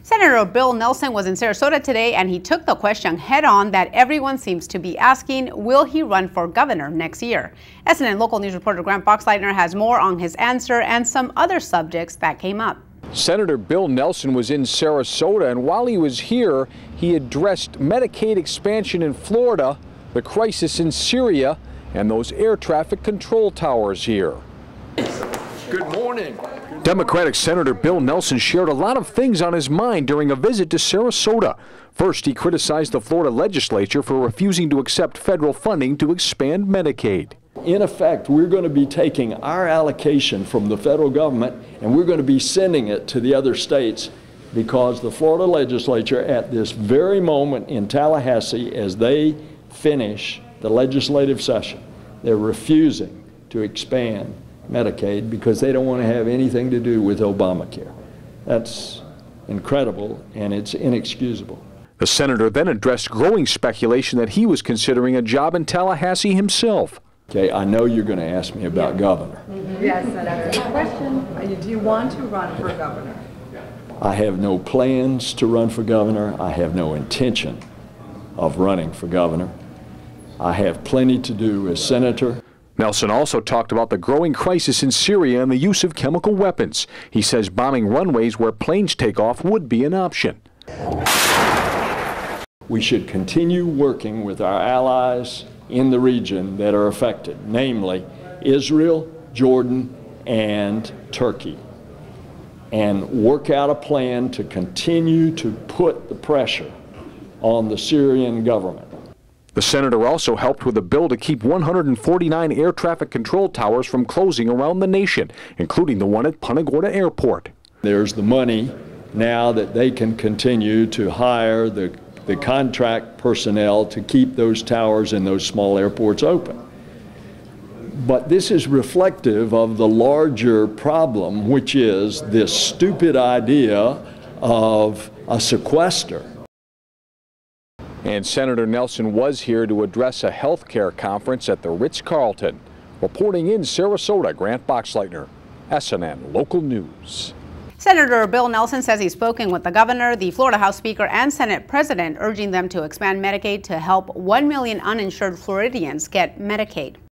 Senator Bill Nelson was in Sarasota today, and he took the question head-on that everyone seems to be asking: will he run for governor next year? SNN local news reporter Grant Boxleitner has more on his answer and some other subjects that came up. Senator Bill Nelson was in Sarasota, and while he was here, he addressed Medicaid expansion in Florida, the crisis in Syria, and those air traffic control towers here. Good morning. Democratic Senator Bill Nelson shared a lot of things on his mind during a visit to Sarasota. First, he criticized the Florida legislature for refusing to accept federal funding to expand Medicaid. In effect, we're going to be taking our allocation from the federal government and we're going to be sending it to the other states because the Florida legislature at this very moment in Tallahassee, as they finish the legislative session, they're refusing to expand Medicaid because they don't want to have anything to do with Obamacare. That's incredible and it's inexcusable. The senator then addressed growing speculation that he was considering a job in Tallahassee himself. Okay, I know you're going to ask me about governor. Yes, Senator. Question, do you want to run for governor? I have no plans to run for governor. I have no intention of running for governor. I have plenty to do as senator. Nelson also talked about the growing crisis in Syria and the use of chemical weapons. He says bombing runways where planes take off would be an option. We should continue working with our allies in the region that are affected, namely Israel, Jordan, and Turkey, and work out a plan to continue to put the pressure on the Syrian government. The senator also helped with a bill to keep 149 air traffic control towers from closing around the nation, including the one at Punta Gorda Airport. There's the money now that they can continue to hire the contract personnel to keep those towers in those small airports open. But this is reflective of the larger problem, which is this stupid idea of a sequester. And Senator Nelson was here to address a health care conference at the Ritz-Carlton. Reporting in Sarasota, Grant Boxleitner, SNN Local News. Senator Bill Nelson says he's spoken with the governor, the Florida House Speaker, and Senate President, urging them to expand Medicaid to help 1 million uninsured Floridians get Medicaid.